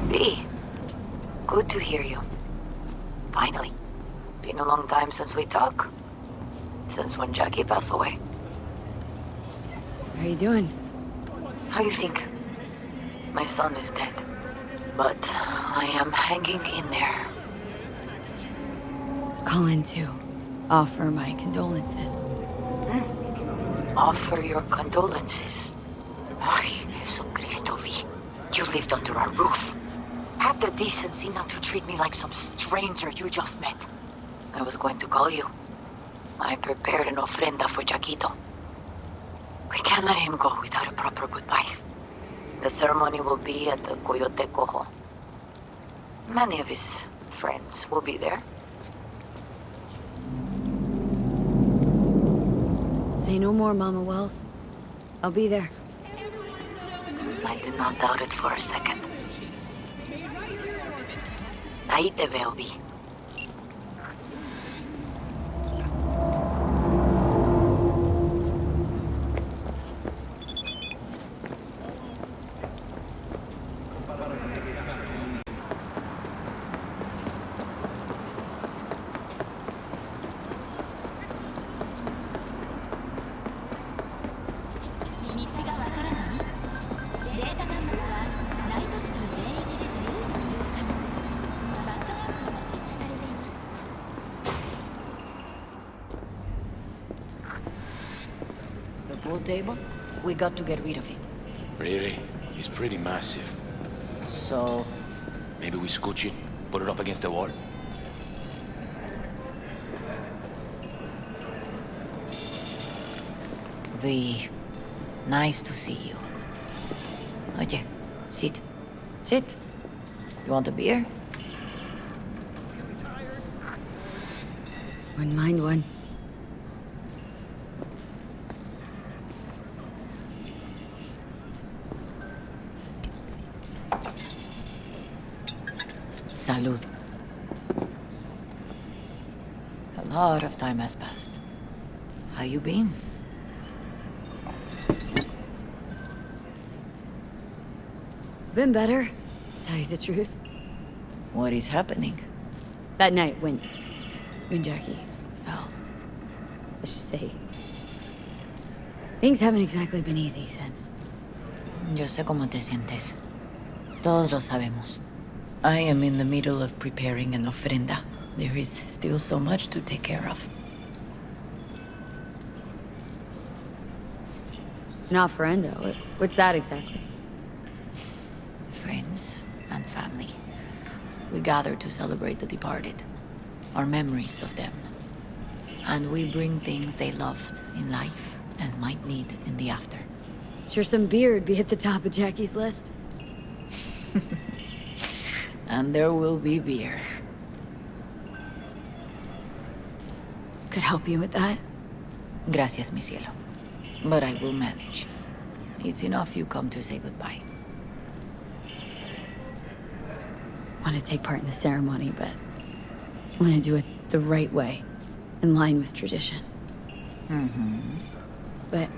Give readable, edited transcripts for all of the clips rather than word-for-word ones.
V, good to hear you. Finally. Been a long time since we talked. Since when Jackie passed away. How you doing? How you think? My son is dead. But I am hanging in there. Calling to offer my condolences. Offer your condolences. Ay, Jesucristo, V. You lived under our roof. Have the decency not to treat me like some stranger you just met. I was going to call you. I prepared an ofrenda for Jaquito. We can't let him go without a proper goodbye. The ceremony will be at the Coyote Cojo. Many of his friends will be there. Say no more, Mama Wells. I'll be there. I did not doubt it for a second. Ahí te veo, Vi. Pool table? We got to get rid of it. Really? It's pretty massive. So... Maybe we scooch it, put it up against the wall? V, nice to see you. Oye, sit. Sit. You want a beer? Wouldn't mind one. Salud. A lot of time has passed. How you been? Been better, to tell you the truth. What is happening? That night when Jackie fell. Let's just say... Things haven't exactly been easy since. Yo sé cómo te sientes. Todos lo sabemos. I am in the middle of preparing an ofrenda. There is still so much to take care of. An offerenda? What's that exactly? Friends and family. We gather to celebrate the departed. Our memories of them. And we bring things they loved in life and might need in the after. Sure some beer would be at the top of Jackie's list. And there will be beer. Could help you with that. Gracias, mi cielo. But I will manage. It's enough you come to say goodbye. Want to take part in the ceremony, but want to do it the right way, in line with tradition. But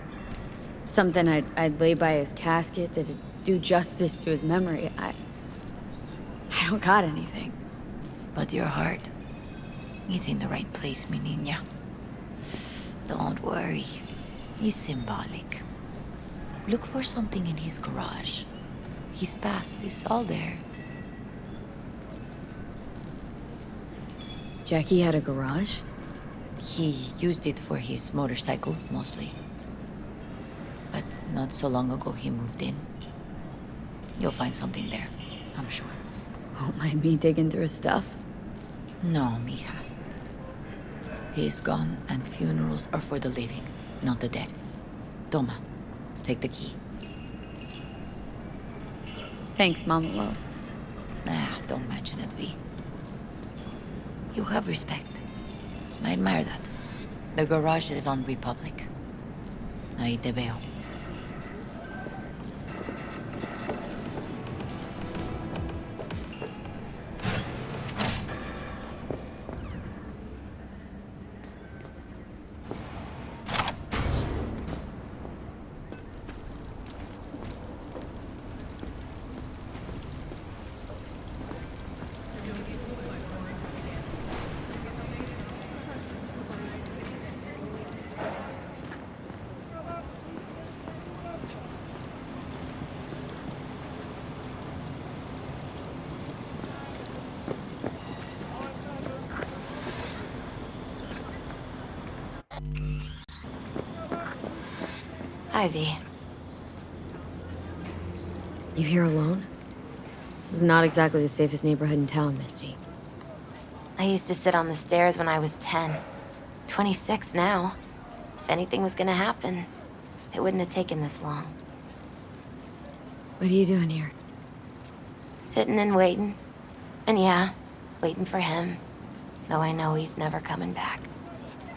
something I'd lay by his casket that'd do justice to his memory. I don't got anything. But your heart is in the right place, mi niña. Don't worry. It's symbolic. Look for something in his garage. His past is all there. Jackie had a garage? He used it for his motorcycle, mostly. But not so long ago he moved in. You'll find something there, I'm sure. Won't mind me digging through his stuff? No, mija. He's gone, and funerals are for the living, not the dead. Toma, take the key. Thanks, Mama Wells. Don't mention it, V. You have respect. I admire that. The garage is on Republic. Ahí te veo. Ivy. You here alone? This is not exactly the safest neighborhood in town, Misty. I used to sit on the stairs when I was 10. 26 now. If anything was gonna happen, it wouldn't have taken this long. What are you doing here? Sitting and waiting. And yeah, waiting for him. Though I know he's never coming back.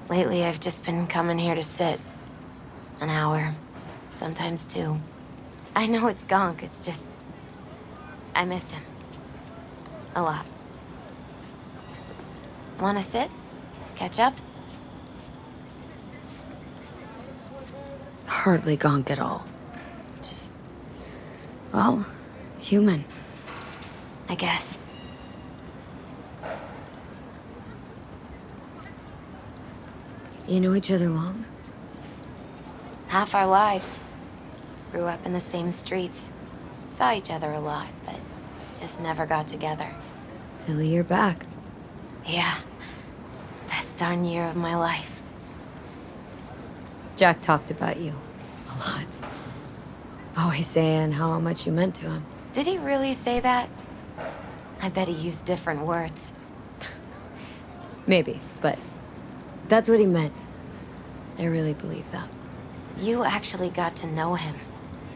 Lately, I've just been coming here to sit. An hour. Sometimes two. I know it's gonk, it's just... I miss him. A lot. Wanna sit? Catch up? Hardly gonk at all. Just... well, human. I guess. You know each other long? Half our lives. Grew up in the same streets. Saw each other a lot, but just never got together. Till a year back. Yeah. Best darn year of my life. Jack talked about you. A lot. Always saying how much you meant to him. Did he really say that? I bet he used different words. Maybe, but that's what he meant. I really believe that. You actually got to know him.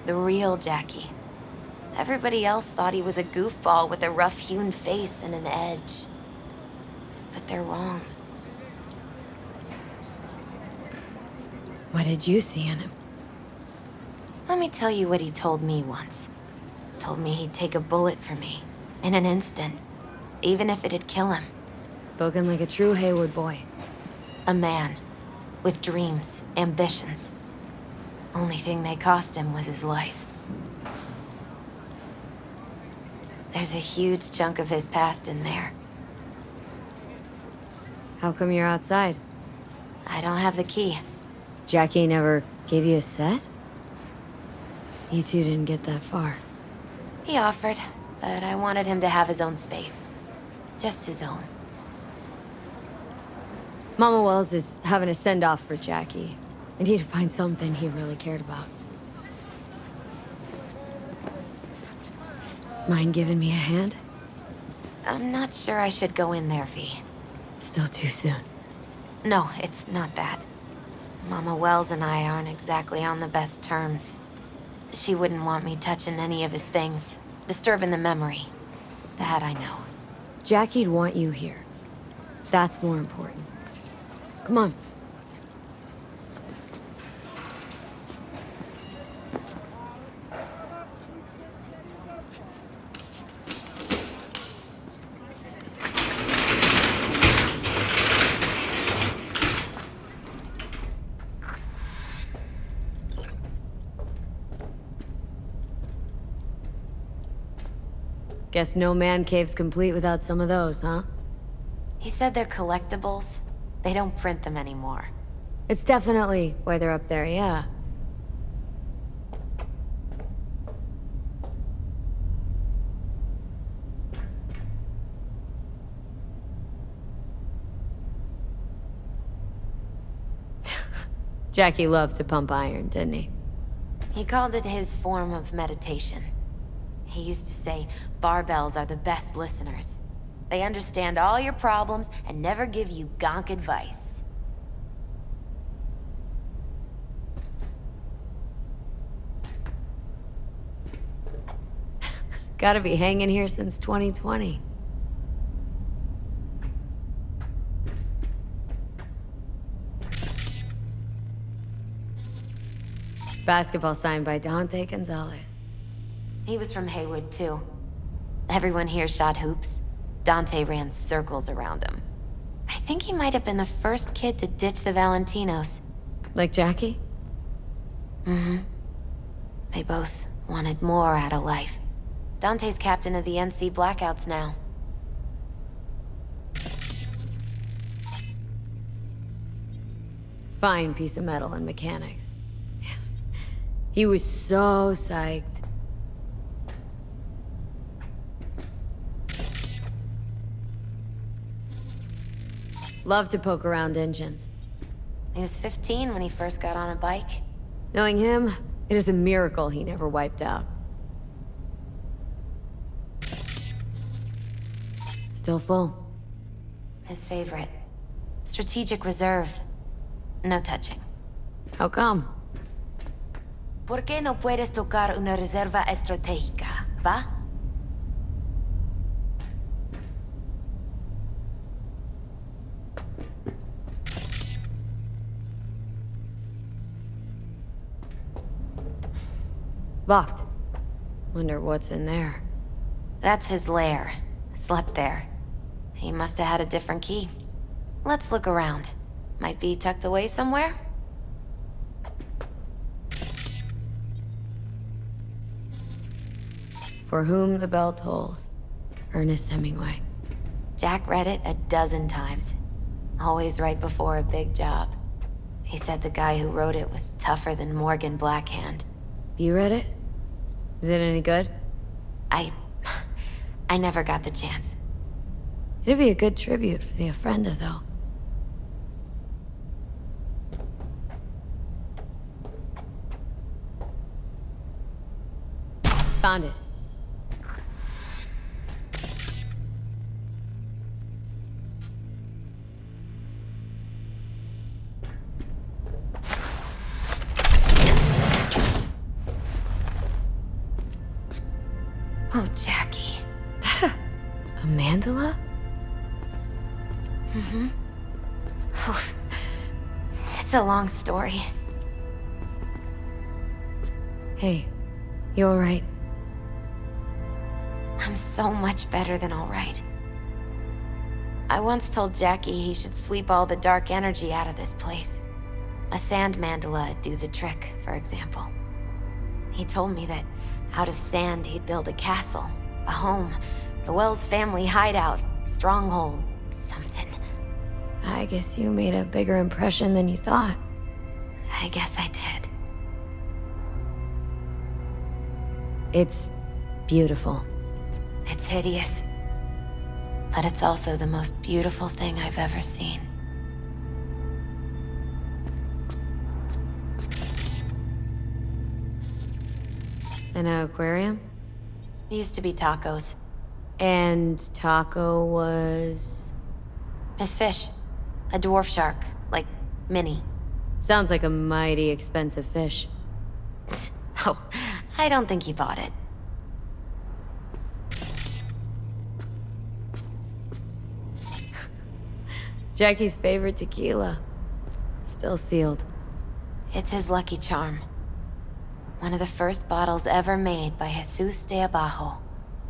The real Jackie. Everybody else thought he was a goofball with a rough-hewn face and an edge. But they're wrong. What did you see in him? Let me tell you what he told me once. Told me he'd take a bullet for me. In an instant. Even if it'd kill him. Spoken like a true Haywood boy. A man. With dreams, ambitions. Only thing they cost him was his life. There's a huge chunk of his past in there. How come you're outside? I don't have the key. Jackie never gave you a set? You two didn't get that far. He offered, but I wanted him to have his own space. Just his own. Mama Wells is having a send-off for Jackie. I need to find something he really cared about. Mind giving me a hand? I'm not sure I should go in there, V. Still too soon. No, it's not that. Mama Wells and I aren't exactly on the best terms. She wouldn't want me touching any of his things, disturbing the memory. That I know. Jackie'd want you here. That's more important. Come on. Guess no man cave's complete without some of those, huh? He said they're collectibles. They don't print them anymore. It's definitely why they're up there, yeah. Jackie loved to pump iron, didn't he? He called it his form of meditation. He used to say, barbells are the best listeners. They understand all your problems and never give you gonk advice. Gotta be hanging here since 2020. Basketball signed by Dante Gonzalez. He was from Haywood, too. Everyone here shot hoops. Dante ran circles around him. I think he might have been the first kid to ditch the Valentinos. Like Jackie? Mm-hmm. They both wanted more out of life. Dante's captain of the NC Blackouts now. Fine piece of metal and mechanics. He was so psyched. Loved to poke around engines. He was 15 when he first got on a bike. Knowing him, it is a miracle he never wiped out. Still full. His favorite. Strategic reserve. No touching. How come? ¿Por qué no puedes tocar una reserva estratégica, va? Locked. Wonder what's in there. That's his lair. Slept there. He must have had a different key. Let's look around. Might be tucked away somewhere? For whom the bell tolls. Ernest Hemingway. Jack read it a dozen times. Always right before a big job. He said the guy who wrote it was tougher than Morgan Blackhand. You read it? Is it any good? I never got the chance. It'd be a good tribute for the Ofrenda, though. Found it. Oh, Jackie. A mandala? Oh, it's a long story. Hey, you alright? I'm so much better than all right. I once told Jackie he should sweep all the dark energy out of this place. A sand mandala'd do the trick, for example. He told me that out of sand he'd build a castle, a home, the Wells family hideout, stronghold, something. I guess you made a bigger impression than you thought. I guess I did. It's beautiful. It's hideous. But it's also the most beautiful thing I've ever seen. An aquarium? It used to be tacos. And Taco was... His fish. A dwarf shark. Like, mini. Sounds like a mighty expensive fish. Oh, I don't think he bought it. Jackie's favorite tequila. Still sealed. It's his lucky charm. One of the first bottles ever made by Jesus de Abajo.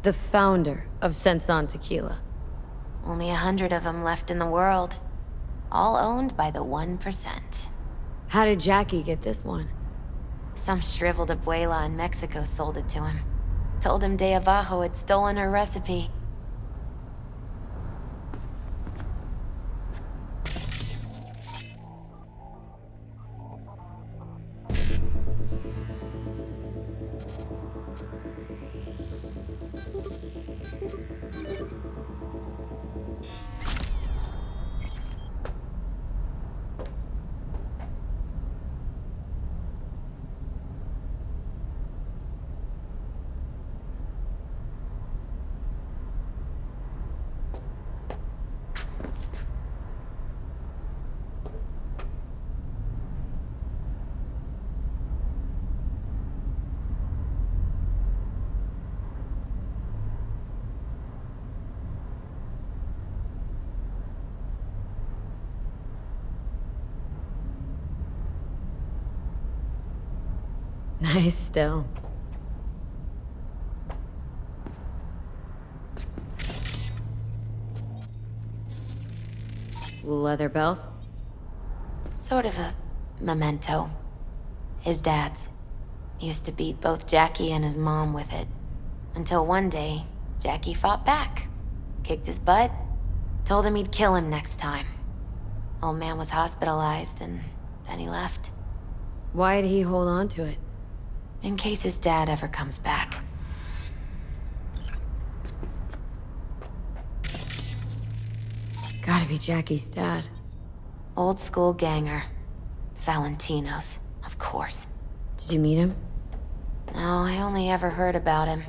The founder of Senson Tequila. Only 100 of them left in the world. All owned by the 1%. How did Jackie get this one? Some shriveled abuela in Mexico sold it to him. Told him de Abajo had stolen her recipe. Nice still. Leather belt? Sort of a memento. His dad's. Used to beat both Jackie and his mom with it. Until one day, Jackie fought back. Kicked his butt. Told him he'd kill him next time. Old man was hospitalized and then he left. Why'd he hold on to it? In case his dad ever comes back. Gotta be Jackie's dad. Old school ganger. Valentino's, of course. Did you meet him? No, I only ever heard about him.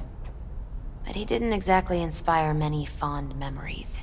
But he didn't exactly inspire many fond memories.